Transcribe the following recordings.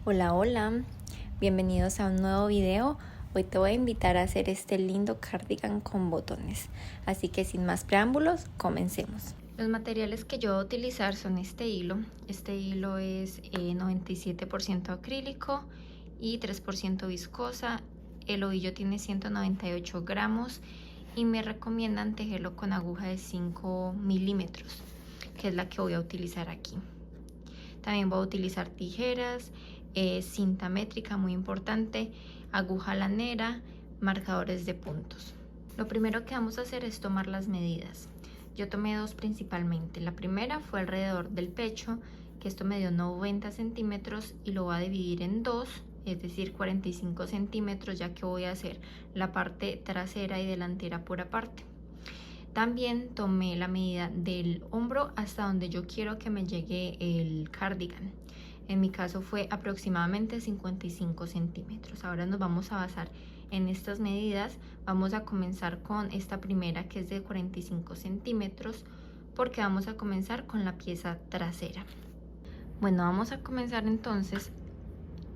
Hola, hola, bienvenidos a un nuevo video. Hoy te voy a invitar a hacer este lindo cardigan con botones, así que sin más preámbulos, comencemos. Los materiales que yo voy a utilizar son este hilo es 97% acrílico y 3% viscosa. El ovillo tiene 198 gramos y me recomiendan tejerlo con aguja de 5 milímetros, que es la que voy a utilizar aquí. También voy a utilizar tijeras, cinta métrica muy importante, aguja lanera, marcadores de puntos. Lo primero que vamos a hacer es tomar las medidas. Yo tomé dos principalmente. La primera fue alrededor del pecho, que esto me dio 90 centímetros y lo voy a dividir en dos, es decir 45 centímetros, ya que voy a hacer la parte trasera y delantera por aparte. También tomé la medida del hombro hasta donde yo quiero que me llegue el cardigan. En mi caso fue aproximadamente 55 centímetros. Ahora nos vamos a basar en estas medidas. Vamos a comenzar con esta primera, que es de 45 centímetros, porque vamos a comenzar con la pieza trasera. Bueno, vamos a comenzar entonces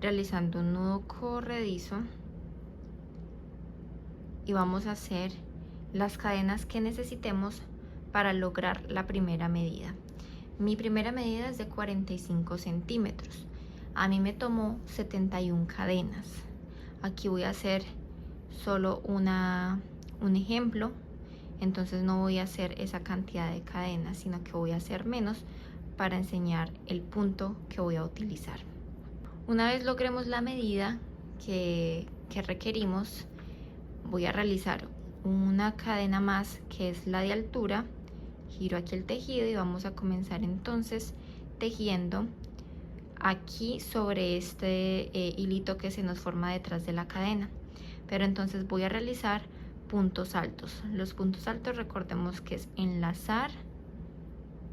realizando un nudo corredizo y vamos a hacer las cadenas que necesitemos para lograr la primera medida. Mi primera medida es de 45 centímetros. A mí me tomó 71 cadenas. Aquí voy a hacer solo un ejemplo, entonces no voy a hacer esa cantidad de cadenas, sino que voy a hacer menos para enseñar el punto que voy a utilizar. Una vez logremos la medida que requerimos, voy a realizar una cadena más, que es la de altura. Giro aquí el tejido y vamos a comenzar entonces tejiendo aquí sobre este hilito que se nos forma detrás de la cadena. Pero entonces voy a realizar puntos altos. Los puntos altos, recordemos que es enlazar,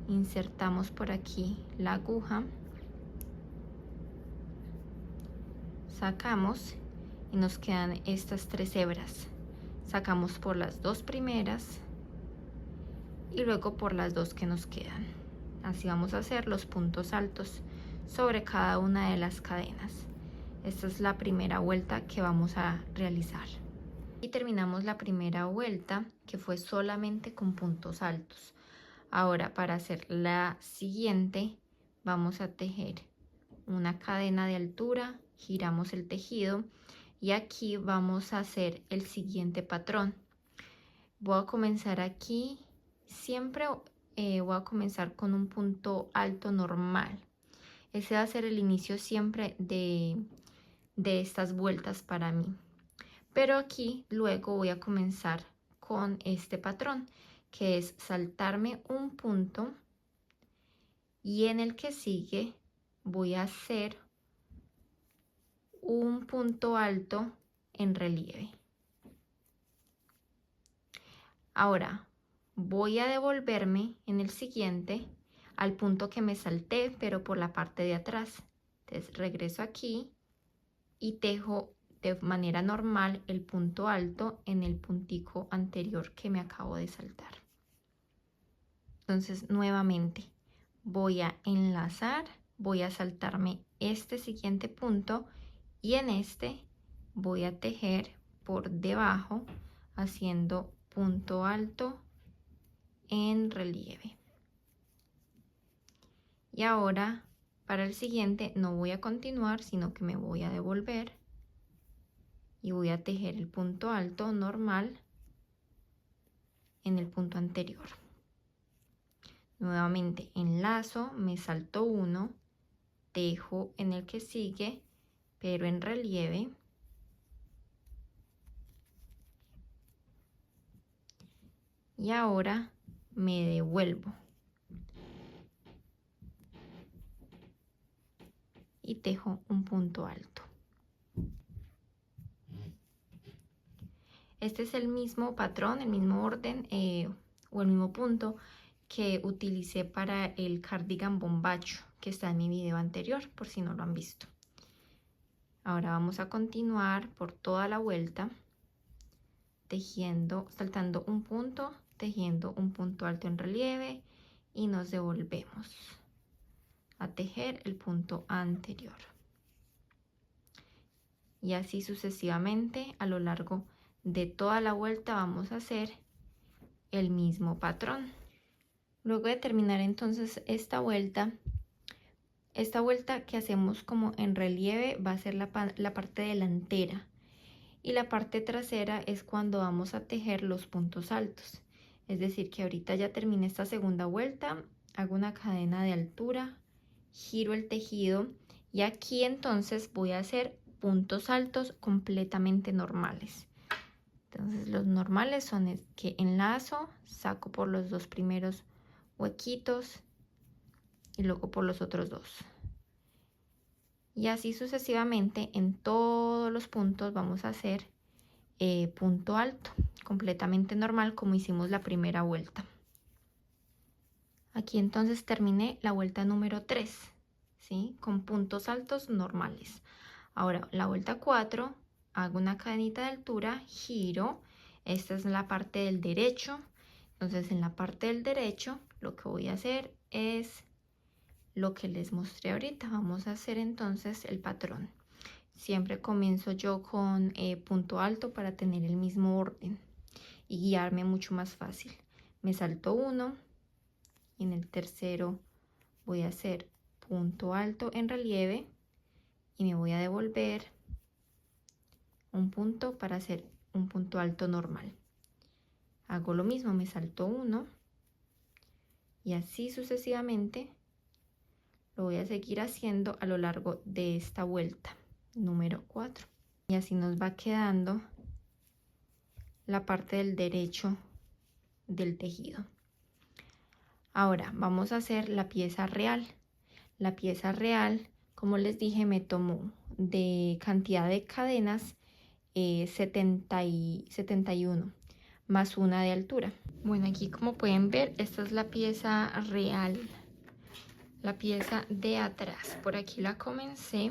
insertamos por aquí la aguja, sacamos y nos quedan estas tres hebras. Sacamos por las dos primeras y luego por las dos que nos quedan. Así vamos a hacer los puntos altos sobre cada una de las cadenas. Esta es la primera vuelta que vamos a realizar. Y terminamos la primera vuelta, que fue solamente con puntos altos. Ahora, para hacer la siguiente, vamos a tejer una cadena de altura, giramos el tejido y aquí vamos a hacer el siguiente patrón. Voy a comenzar aquí, siempre voy a comenzar con un punto alto normal. Ese va a ser el inicio siempre de estas vueltas para mí. Pero aquí luego voy a comenzar con este patrón, que es saltarme un punto y en el que sigue voy a hacer un punto alto en relieve. Ahora voy a devolverme en el siguiente al punto que me salté, pero por la parte de atrás. Entonces regreso aquí y tejo de manera normal el punto alto en el puntico anterior que me acabo de saltar. Entonces nuevamente voy a enlazar, voy a saltarme este siguiente punto y en este voy a tejer por debajo haciendo punto alto en relieve. Y ahora para el siguiente no voy a continuar, sino que me voy a devolver y voy a tejer el punto alto normal en el punto anterior. Nuevamente enlazo, me salto uno, tejo en el que sigue, pero en relieve. Y ahora me devuelvo y tejo un punto alto. Este es el mismo patrón, el mismo orden o el mismo punto que utilicé para el cardigan bombacho, que está en mi video anterior, por si no lo han visto. Ahora vamos a continuar por toda la vuelta tejiendo, saltando un punto, tejiendo un punto alto en relieve y nos devolvemos a tejer el punto anterior. y así sucesivamente a lo largo de toda la vuelta vamos a hacer el mismo patrón. Luego de terminar entonces esta vuelta que hacemos como en relieve va a ser la parte delantera, y la parte trasera es cuando vamos a tejer los puntos altos. Es decir, que ahorita ya terminé esta segunda vuelta, hago una cadena de altura, giro el tejido y aquí entonces voy a hacer puntos altos completamente normales. Entonces los normales son que enlazo, saco por los dos primeros huequitos y luego por los otros dos. Y así sucesivamente en todos los puntos vamos a hacer punto alto, completamente normal como hicimos la primera vuelta. Aquí entonces terminé la vuelta número 3, ¿sí? Con puntos altos normales. Ahora la vuelta 4, hago una cadenita de altura, giro, esta es la parte del derecho. Entonces en la parte del derecho lo que voy a hacer es lo que les mostré ahorita. Vamos a hacer entonces el patrón. Siempre comienzo yo con punto alto para tener el mismo orden y guiarme mucho más fácil. Me salto uno y en el tercero voy a hacer punto alto en relieve y me voy a devolver un punto para hacer un punto alto normal. Hago lo mismo, me salto uno y así sucesivamente lo voy a seguir haciendo a lo largo de esta vuelta número 4 y así nos va quedando la parte del derecho del tejido. Ahora vamos a hacer la pieza real. La pieza real, como les dije, me tomó de cantidad de cadenas 71 más una de altura. Bueno, aquí como pueden ver, esta es la pieza real, la pieza de atrás. Por aquí la comencé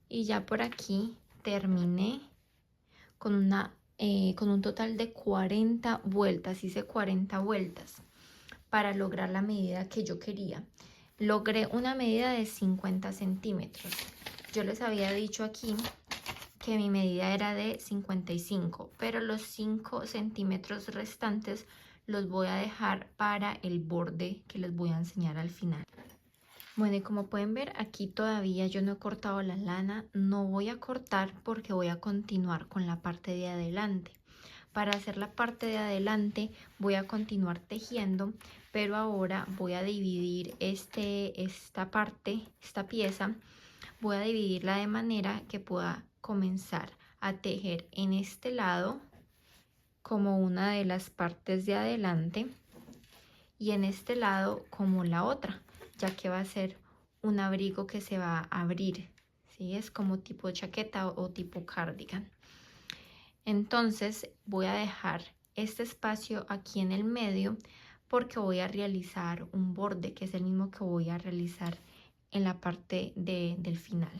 y ya por aquí terminé con un total de 40 vueltas. Hice 40 vueltas para lograr la medida que yo quería. Logré una medida de 50 centímetros. Yo les había dicho aquí que mi medida era de 55, pero los 5 centímetros restantes los voy a dejar para el borde que les voy a enseñar al final. Bueno, y como pueden ver, aquí todavía yo no he cortado la lana. No voy a cortar porque voy a continuar con la parte de adelante. Para hacer la parte de adelante voy a continuar tejiendo, pero ahora voy a dividir esta pieza, voy a dividirla de manera que pueda comenzar a tejer en este lado como una de las partes de adelante y en este lado como la otra, ya que va a ser un abrigo que se va a abrir, ¿sí? Es como tipo chaqueta o tipo cardigan. Entonces voy a dejar este espacio aquí en el medio porque voy a realizar un borde que es el mismo que voy a realizar en la parte del final.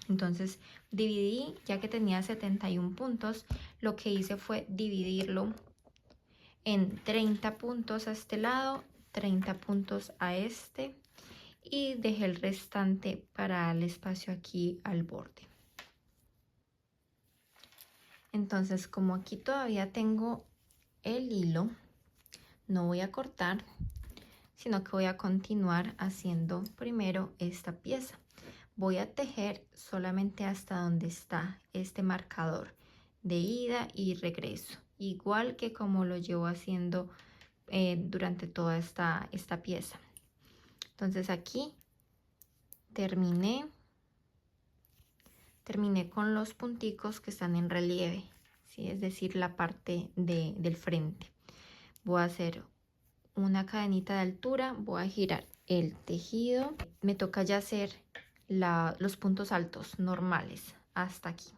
Entonces dividí, ya que tenía 71 puntos, lo que hice fue dividirlo en 30 puntos a este lado, 30 puntos a este y dejé el restante para el espacio aquí al borde. Entonces, como aquí todavía tengo el hilo, no voy a cortar, sino que voy a continuar haciendo primero esta pieza. Voy a tejer solamente hasta donde está este marcador de ida y regreso, igual que como lo llevo haciendo durante toda esta pieza. Entonces aquí terminé con los punticos que están en relieve, ¿sí? Es decir, la parte del frente. Voy a hacer una cadenita de altura, voy a girar el tejido. Me toca ya hacer los puntos altos normales hasta aquí.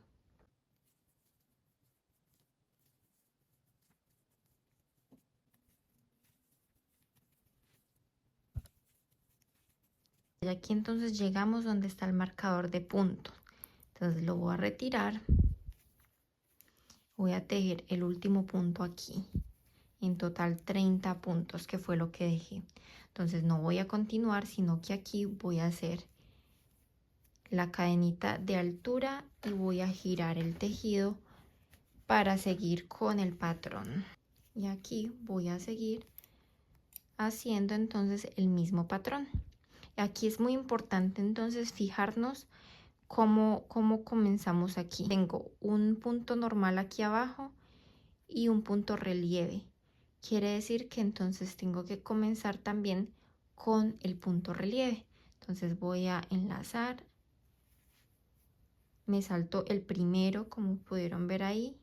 Y aquí entonces llegamos donde está el marcador de puntos. Entonces lo voy a retirar. Voy a tejer el último punto aquí. En total 30 puntos, que fue lo que dejé. Entonces no voy a continuar, sino que aquí voy a hacer la cadenita de altura y voy a girar el tejido para seguir con el patrón. Y aquí voy a seguir haciendo entonces el mismo patrón. Aquí es muy importante entonces fijarnos cómo comenzamos aquí. Tengo un punto normal aquí abajo y un punto relieve. Quiere decir que entonces tengo que comenzar también con el punto relieve. Entonces voy a enlazar. Me salto el primero, como pudieron ver ahí,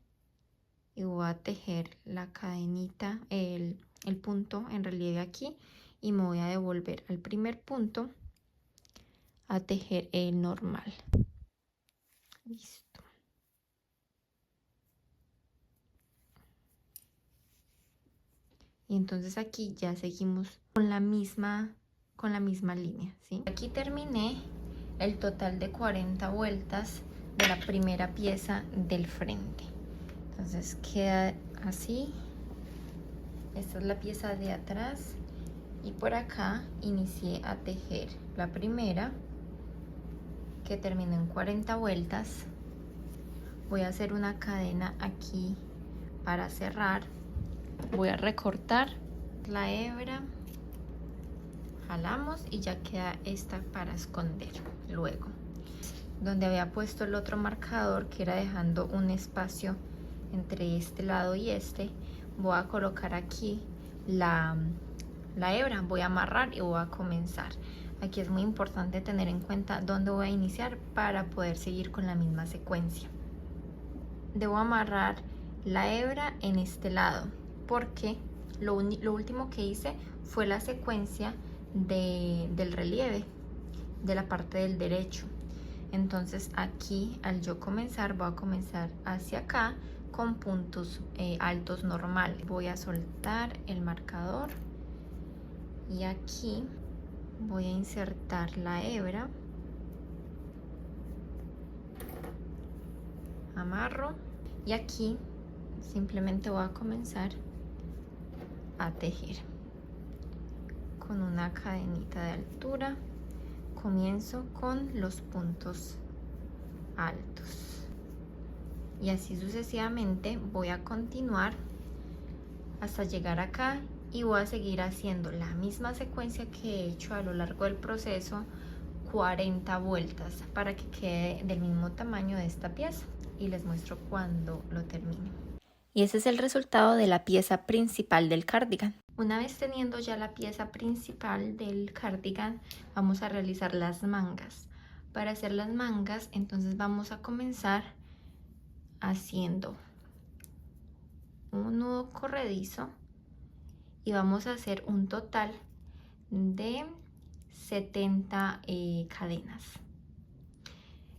y voy a tejer la cadenita, el punto en relieve aquí, y me voy a devolver al primer punto a tejer el normal. Listo. Y entonces aquí ya seguimos con la misma línea, ¿sí? Aquí terminé el total de 40 vueltas de la primera pieza del frente. Entonces queda así. Esta es la pieza de atrás y por acá inicié a tejer la primera, que terminó en 40 vueltas. Voy a hacer una cadena aquí para cerrar. Voy a recortar la hebra, jalamos y ya queda esta para esconder. Luego, donde había puesto el otro marcador, que era dejando un espacio entre este lado y este, voy a colocar aquí la hebra, voy a amarrar y voy a comenzar. Aquí es muy importante tener en cuenta dónde voy a iniciar para poder seguir con la misma secuencia. Debo amarrar la hebra en este lado porque lo último que hice fue la secuencia del relieve de la parte del derecho. Entonces aquí, al yo comenzar, voy a comenzar hacia acá con puntos altos normales. Voy a soltar el marcador y aquí voy a insertar la hebra, amarro y aquí simplemente voy a comenzar a tejer con una cadenita de altura. Comienzo con los puntos altos y así sucesivamente voy a continuar hasta llegar acá y voy a seguir haciendo la misma secuencia que he hecho a lo largo del proceso, 40 vueltas, para que quede del mismo tamaño de esta pieza, y les muestro cuando lo termine. Y ese es el resultado de la pieza principal del cardigan. Una vez teniendo ya la pieza principal del cardigan, vamos a realizar las mangas. Para hacer las mangas, entonces vamos a comenzar haciendo un nudo corredizo y vamos a hacer un total de 70 cadenas.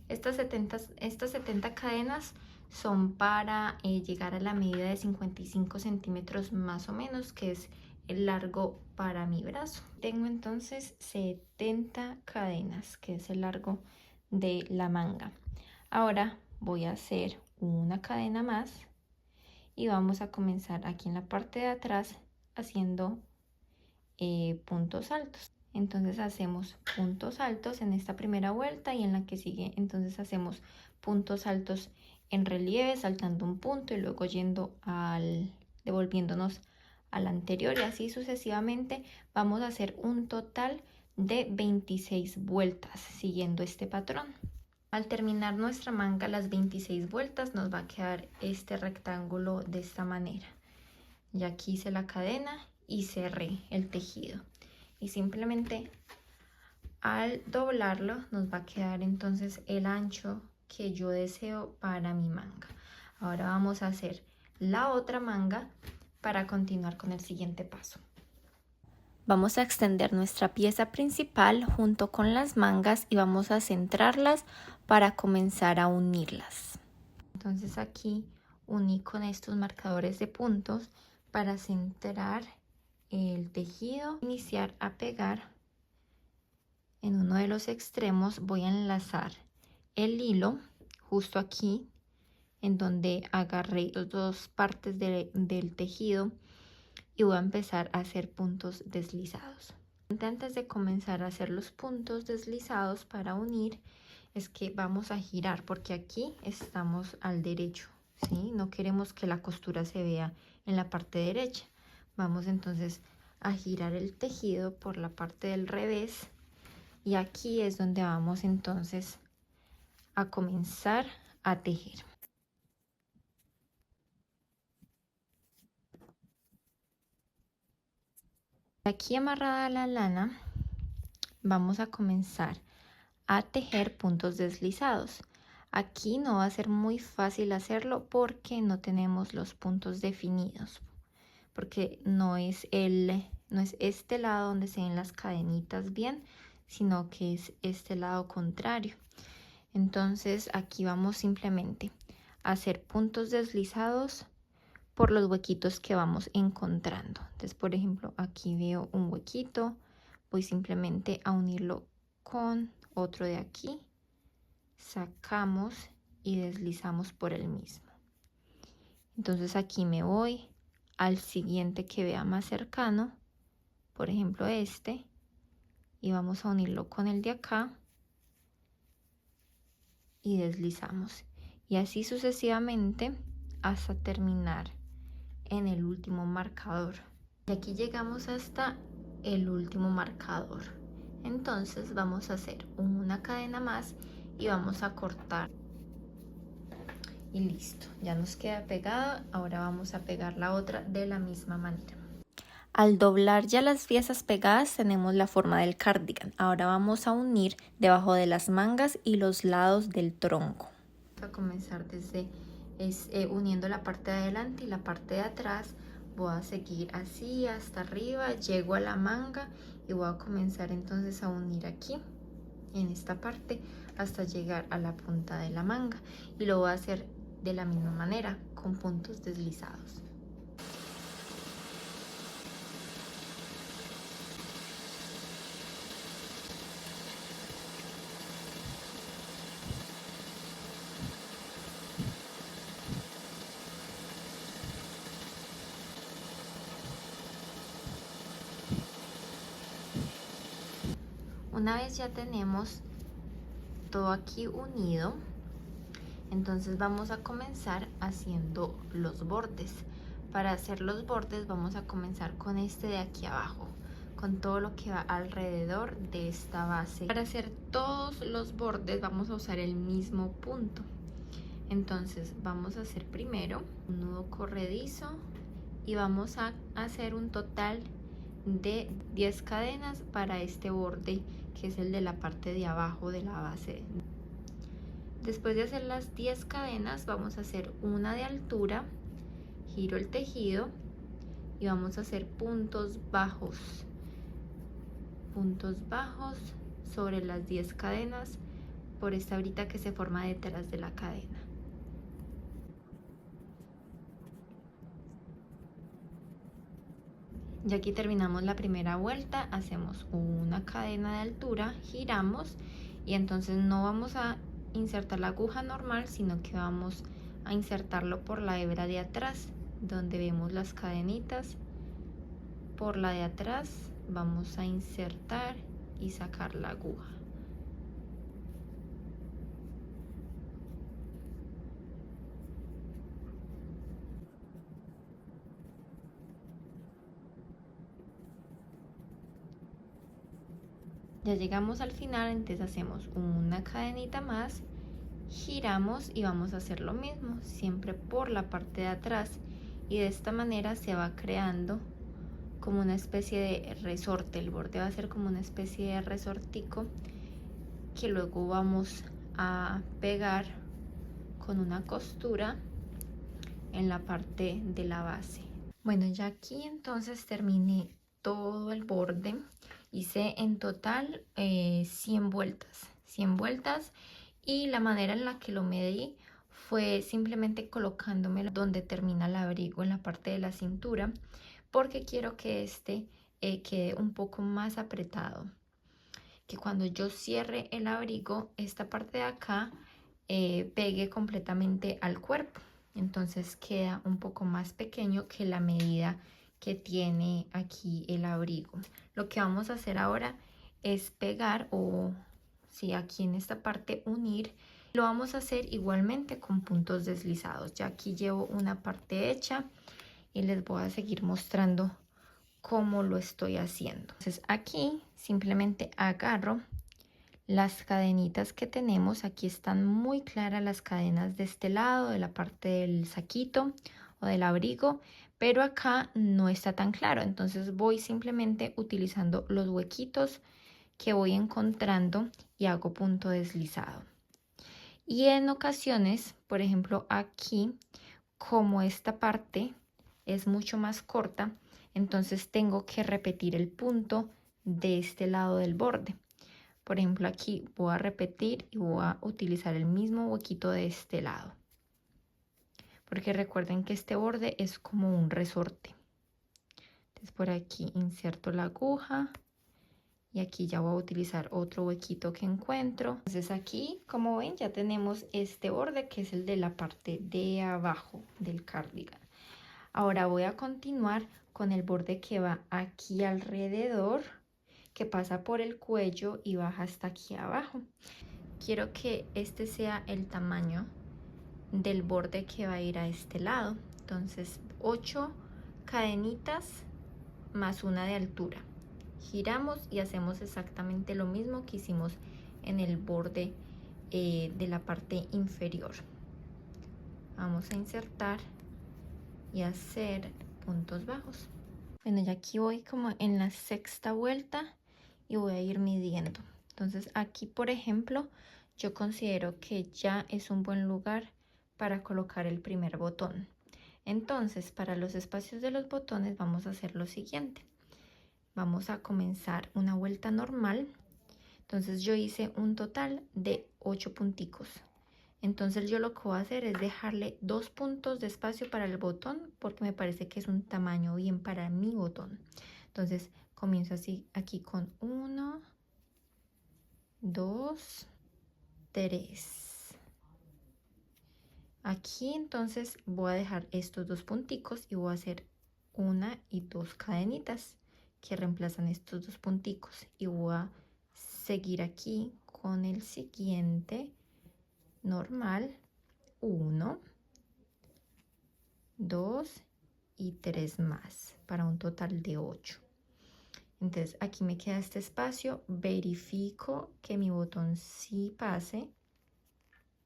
Estas 70 cadenas son para llegar a la medida de 55 centímetros más o menos, que es el largo para mi brazo. Tengo entonces 70 cadenas, que es el largo de la manga. Ahora voy a hacer una cadena más y vamos a comenzar aquí en la parte de atrás haciendo puntos altos. Entonces hacemos puntos altos en esta primera vuelta y en la que sigue entonces hacemos puntos altos en relieve, saltando un punto y luego devolviéndonos al anterior, y así sucesivamente. Vamos a hacer un total de 26 vueltas siguiendo este patrón. Al terminar nuestra manga, las 26 vueltas, nos va a quedar este rectángulo de esta manera. Ya aquí hice la cadena y cerré el tejido. Y simplemente al doblarlo nos va a quedar entonces el ancho que yo deseo para mi manga. Ahora vamos a hacer la otra manga para continuar con el siguiente paso. Vamos a extender nuestra pieza principal junto con las mangas y vamos a centrarlas para comenzar a unirlas. Entonces aquí uní con estos marcadores de puntos para centrar el tejido. Iniciar a pegar en uno de los extremos. Voy a enlazar el hilo justo aquí en donde agarré las dos partes del tejido y voy a empezar a hacer puntos deslizados. Antes de comenzar a hacer los puntos deslizados para unir, es que vamos a girar porque aquí estamos al derecho, ¿sí? No queremos que la costura se vea en la parte derecha. Vamos entonces a girar el tejido por la parte del revés y aquí es donde vamos entonces a comenzar a tejer. Aquí amarrada la lana, vamos a comenzar a tejer puntos deslizados. Aquí no va a ser muy fácil hacerlo porque no tenemos los puntos definidos, porque no es este lado donde se ven las cadenitas bien, sino que es este lado contrario. Entonces aquí vamos simplemente a hacer puntos deslizados por los huequitos que vamos encontrando. Entonces, por ejemplo, aquí veo un huequito, voy simplemente a unirlo con otro de aquí, sacamos y deslizamos por el mismo. Entonces aquí me voy al siguiente que vea más cercano, por ejemplo este, y vamos a unirlo con el de acá y deslizamos. Y así sucesivamente hasta terminar en el último marcador. Y aquí llegamos hasta el último marcador. Entonces vamos a hacer una cadena más y vamos a cortar. Y listo, ya nos queda pegada. Ahora vamos a pegar la otra de la misma manera. Al doblar ya las piezas pegadas tenemos la forma del cardigan. Ahora vamos a unir debajo de las mangas y los lados del tronco. Vamos a comenzar desde uniendo la parte de adelante y la parte de atrás. Voy a seguir así hasta arriba, llego a la manga y voy a comenzar entonces a unir aquí en esta parte hasta llegar a la punta de la manga, y lo voy a hacer de la misma manera con puntos deslizados. Una vez ya tenemos todo aquí unido, entonces vamos a comenzar haciendo los bordes. Para hacer los bordes vamos a comenzar con este de aquí abajo, con todo lo que va alrededor de esta base. Para hacer todos los bordes vamos a usar el mismo punto. Entonces vamos a hacer primero un nudo corredizo y vamos a hacer un total de 10 cadenas para este borde, que es el de la parte de abajo de la base. Después de hacer las 10 cadenas vamos a hacer una de altura, giro el tejido y vamos a hacer puntos bajos sobre las 10 cadenas por esta brita que se forma detrás de la cadena. Ya aquí terminamos la primera vuelta, hacemos una cadena de altura, giramos y entonces no vamos a insertar la aguja normal, sino que vamos a insertarlo por la hebra de atrás, donde vemos las cadenitas. Por la de atrás vamos a insertar y sacar la aguja. Ya llegamos al final, entonces hacemos una cadenita más, giramos y vamos a hacer lo mismo, siempre por la parte de atrás, y de esta manera se va creando como una especie de resorte. El borde va a ser como una especie de resortico que luego vamos a pegar con una costura en la parte de la base. Bueno, ya aquí entonces terminé todo el borde. Hice en total 100 vueltas, y la manera en la que lo medí fue simplemente colocándome donde termina el abrigo, en la parte de la cintura, porque quiero que este quede un poco más apretado, que cuando yo cierre el abrigo, esta parte de acá pegue completamente al cuerpo. Entonces queda un poco más pequeño que la medida que tiene aquí el abrigo. Lo que vamos a hacer ahora es pegar, o ¿sí? Aquí en esta parte unir. Lo vamos a hacer igualmente con puntos deslizados. Ya aquí llevo una parte hecha y les voy a seguir mostrando cómo lo estoy haciendo. Entonces aquí simplemente agarro las cadenitas que tenemos. Aquí están muy claras las cadenas de este lado, de la parte del saquito o del abrigo, pero acá no está tan claro. Entonces voy simplemente utilizando los huequitos que voy encontrando y hago punto deslizado. Y en ocasiones, por ejemplo aquí, como esta parte es mucho más corta, entonces tengo que repetir el punto de este lado del borde. Por ejemplo, aquí voy a repetir y voy a utilizar el mismo huequito de este lado. Porque recuerden que este borde es como un resorte. Entonces por aquí inserto la aguja y aquí ya voy a utilizar otro huequito que encuentro. Entonces aquí, como ven, ya tenemos este borde que es el de la parte de abajo del cardigan. Ahora voy a continuar con el borde que va aquí alrededor, que pasa por el cuello y baja hasta aquí abajo. Quiero que este sea el tamaño del borde que va a ir a este lado. Entonces 8 cadenitas más una de altura. Giramos y hacemos exactamente lo mismo que hicimos en el borde de la parte inferior. Vamos a insertar y hacer puntos bajos. Bueno, ya aquí voy como en la sexta vuelta y voy a ir midiendo. Entonces aquí, por ejemplo, yo considero que ya es un buen lugar para colocar el primer botón. Entonces, para los espacios de los botones vamos a hacer lo siguiente. Vamos a comenzar una vuelta normal. Entonces yo hice un total de 8 punticos. Entonces yo lo que voy a hacer es dejarle 2 puntos de espacio para el botón porque me parece que es un tamaño bien para mi botón. Entonces comienzo así aquí con 1, 2, 3. Aquí entonces voy a dejar estos 2 punticos y voy a hacer 1 y 2 cadenitas que reemplazan estos 2 punticos y voy a seguir aquí con el siguiente normal. 1, 2 y 3 más para un total de 8. Entonces aquí me queda este espacio, verifico que mi botón sí pase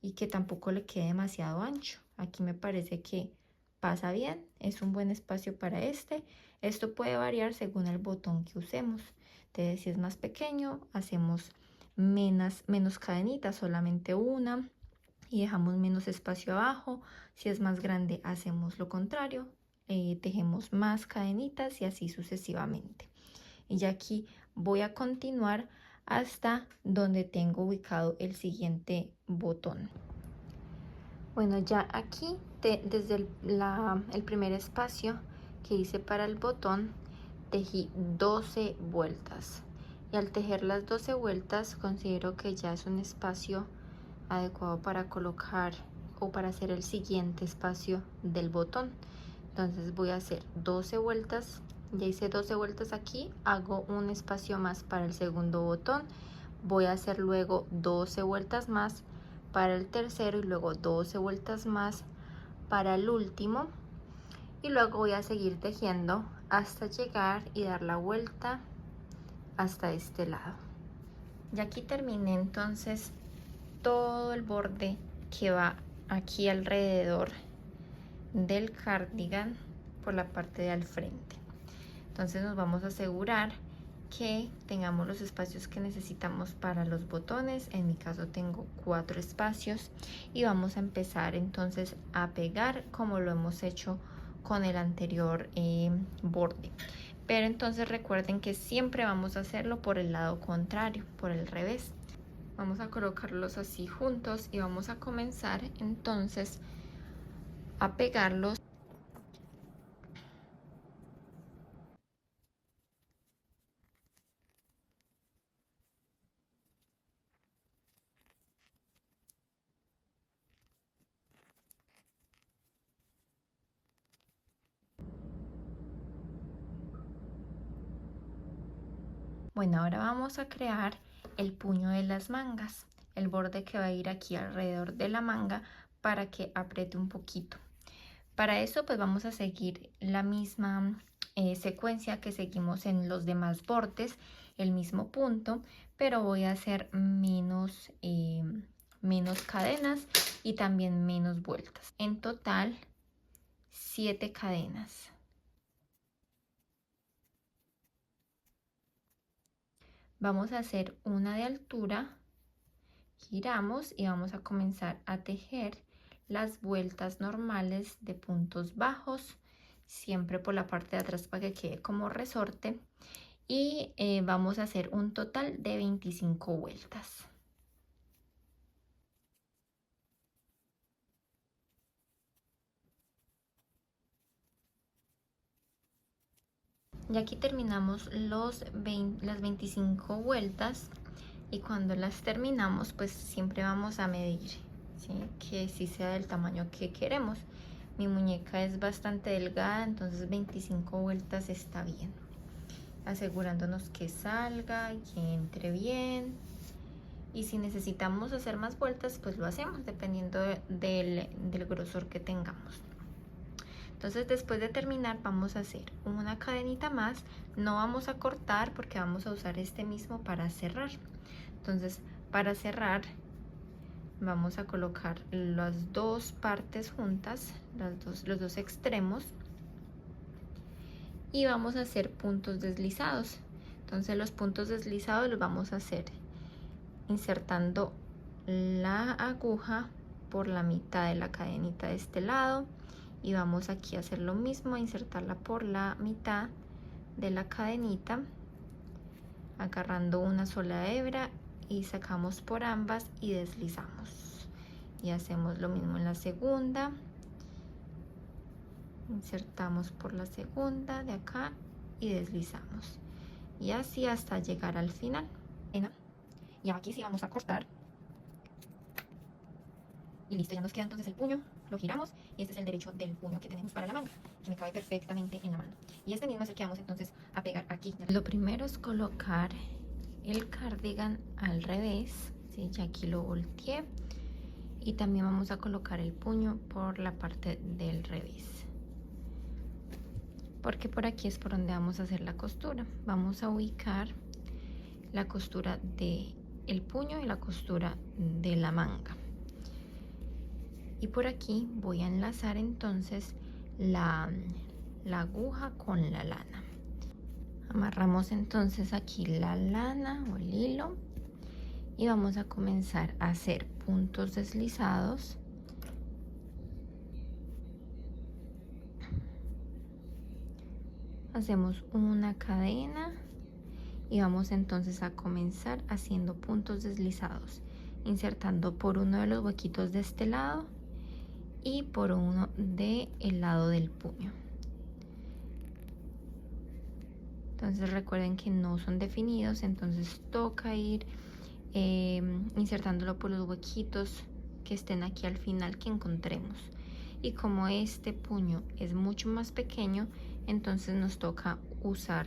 y que tampoco le quede demasiado ancho. Aquí me parece que pasa bien, es un buen espacio para este. Esto puede variar según el botón que usemos. Entonces si es más pequeño hacemos menos cadenitas, solamente una, y dejamos menos espacio abajo. Si es más grande hacemos lo contrario, tejemos más cadenitas y así sucesivamente. Y ya aquí voy a continuar hasta donde tengo ubicado el siguiente botón. Bueno, ya aquí desde el primer espacio que hice para el botón tejí 12 vueltas y al tejer las 12 vueltas considero que ya es un espacio adecuado para colocar o para hacer el siguiente espacio del botón. Entonces voy a hacer 12 vueltas. Ya hice 12 vueltas aquí, hago un espacio más para el segundo botón, voy a hacer luego 12 vueltas más para el tercero y luego 12 vueltas más para el último, y luego voy a seguir tejiendo hasta llegar y dar la vuelta hasta este lado. Y aquí terminé entonces todo el borde que va aquí alrededor del cardigan por la parte de al frente. Entonces nos vamos a asegurar que tengamos los espacios que necesitamos para los botones. En mi caso tengo 4 espacios y vamos a empezar entonces a pegar como lo hemos hecho con el anterior borde. Pero entonces recuerden que siempre vamos a hacerlo por el lado contrario, por el revés. Vamos a colocarlos así juntos y vamos a comenzar entonces a pegarlos. Bueno, ahora vamos a crear el puño de las mangas, el borde que va a ir aquí alrededor de la manga para que apriete un poquito. Para eso pues vamos a seguir la misma secuencia que seguimos en los demás bordes, el mismo punto, pero voy a hacer menos cadenas y también menos vueltas. En total 7 cadenas. Vamos a hacer una de altura, giramos y vamos a comenzar a tejer las vueltas normales de puntos bajos, siempre por la parte de atrás para que quede como resorte, y vamos a hacer un total de 25 vueltas. Y aquí terminamos las 25 vueltas, y cuando las terminamos pues siempre vamos a medir, ¿sí? Que sí sea del tamaño que queremos. Mi muñeca es bastante delgada, entonces 25 vueltas está bien, asegurándonos que salga y que entre bien. Y si necesitamos hacer más vueltas pues lo hacemos dependiendo del grosor que tengamos. Entonces después de terminar vamos a hacer una cadenita más, no vamos a cortar porque vamos a usar este mismo para cerrar. Entonces para cerrar vamos a colocar las dos partes juntas, los dos extremos, y vamos a hacer puntos deslizados. Entonces los puntos deslizados los vamos a hacer insertando la aguja por la mitad de la cadenita de este lado, y vamos aquí a hacer lo mismo, a insertarla por la mitad de la cadenita, agarrando una sola hebra y sacamos por ambas y deslizamos, y hacemos lo mismo en la segunda, insertamos por la segunda de acá y deslizamos, y así hasta llegar al final. Y aquí sí vamos a cortar. Y listo, ya nos queda entonces el puño, lo giramos, y este es el derecho del puño que tenemos para la manga, que me cabe perfectamente en la mano. Y este mismo es el que vamos entonces a pegar aquí. Lo primero es colocar el cardigan al revés, ¿sí? Ya aquí lo volteé, y también vamos a colocar el puño por la parte del revés, porque por aquí es por donde vamos a hacer la costura. Vamos a ubicar la costura del puño y la costura de la manga. Y por aquí voy a enlazar entonces la aguja con la lana. Amarramos entonces aquí la lana o el hilo y vamos a comenzar a hacer puntos deslizados. Hacemos una cadena y vamos entonces a comenzar haciendo puntos deslizados, insertando por uno de los huequitos de este lado y por uno del lado del puño. Entonces recuerden que no son definidos, entonces toca ir insertándolo por los huequitos que estén aquí al final que encontremos. Y como este puño es mucho más pequeño, entonces nos toca usar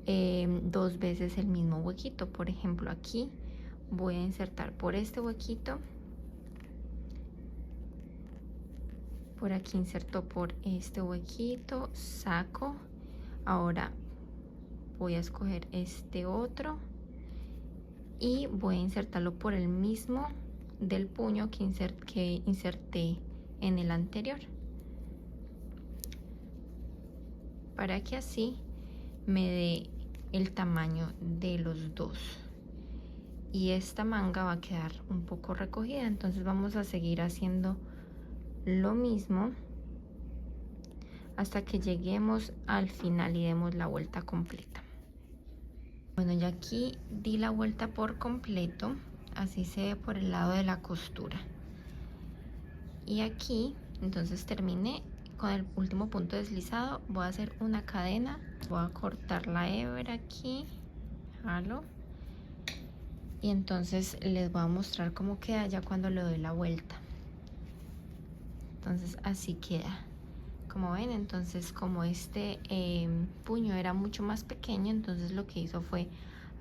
dos veces el mismo huequito. Por ejemplo, aquí voy a insertar por este huequito, por aquí inserto por este huequito, saco. Ahora voy a escoger este otro y voy a insertarlo por el mismo del puño que inserté en el anterior, para que así me dé el tamaño de los dos. Y esta manga va a quedar un poco recogida, entonces vamos a seguir haciendo lo mismo hasta que lleguemos al final y demos la vuelta completa. Bueno, ya aquí di la vuelta por completo, así se ve por el lado de la costura. Y aquí entonces terminé con el último punto deslizado. Voy a hacer una cadena, voy a cortar la hebra aquí, jalo, y entonces les voy a mostrar cómo queda ya cuando le doy la vuelta. Entonces así queda. Como ven, entonces como este puño era mucho más pequeño, entonces lo que hizo fue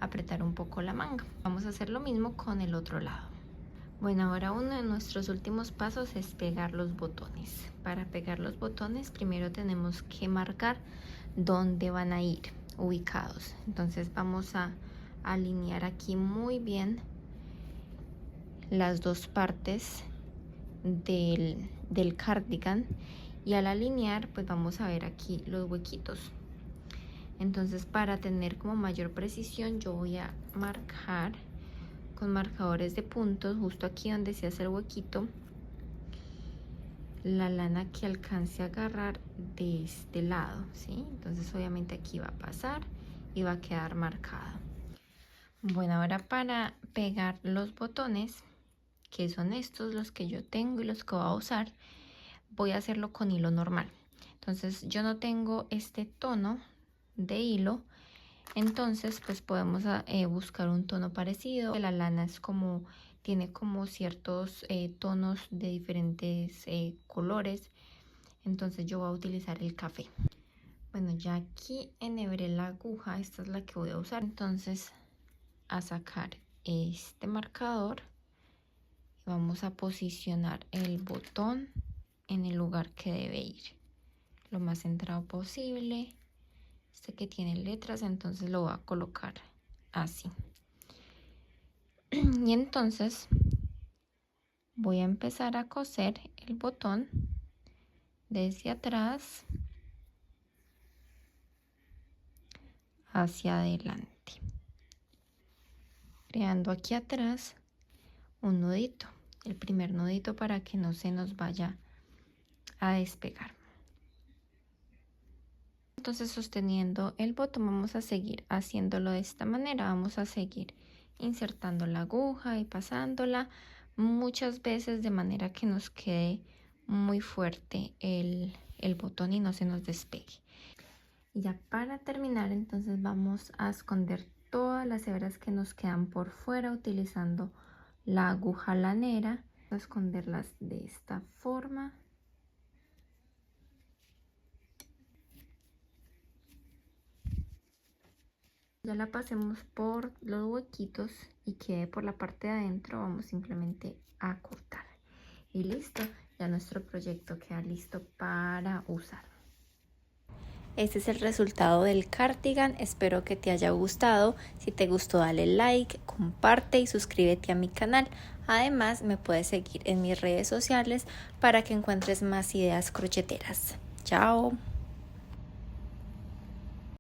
apretar un poco la manga. Vamos a hacer lo mismo con el otro lado. Bueno, ahora uno de nuestros últimos pasos es pegar los botones. Para pegar los botones primero tenemos que marcar dónde van a ir ubicados. Entonces vamos a alinear aquí muy bien las dos partes del cardigan, y al alinear pues vamos a ver aquí los huequitos. Entonces, para tener como mayor precisión, yo voy a marcar con marcadores de puntos justo aquí donde se hace el huequito la lana que alcance a agarrar de este lado, ¿sí? Entonces obviamente aquí va a pasar y va a quedar marcado. Bueno, ahora para pegar los botones, que son estos los que yo tengo y los que voy a usar, voy a hacerlo con hilo normal. Entonces yo no tengo este tono de hilo, entonces pues podemos buscar un tono parecido. La lana es como, tiene como ciertos tonos de diferentes colores, entonces yo voy a utilizar el café. Bueno, ya aquí enhebré la aguja, esta es la que voy a usar. Entonces a sacar este marcador, vamos a posicionar el botón en el lugar que debe ir, lo más centrado posible. Este que tiene letras, entonces lo voy a colocar así. Y entonces voy a empezar a coser el botón desde atrás hacia adelante, creando aquí atrás un nudito, el primer nudito, para que no se nos vaya a despegar. Entonces, sosteniendo el botón, vamos a seguir haciéndolo de esta manera. Vamos a seguir insertando la aguja y pasándola muchas veces de manera que nos quede muy fuerte el botón y no se nos despegue. Y ya para terminar, entonces vamos a esconder todas las hebras que nos quedan por fuera utilizando la aguja lanera. Voy a esconderlas de esta forma. Ya la pasemos por los huequitos y quede por la parte de adentro, vamos simplemente a cortar. Y listo, ya nuestro proyecto queda listo para usar. Este es el resultado del cardigan, espero que te haya gustado. Si te gustó, dale like, comparte y suscríbete a mi canal. Además, me puedes seguir en mis redes sociales para que encuentres más ideas crocheteras. Chao.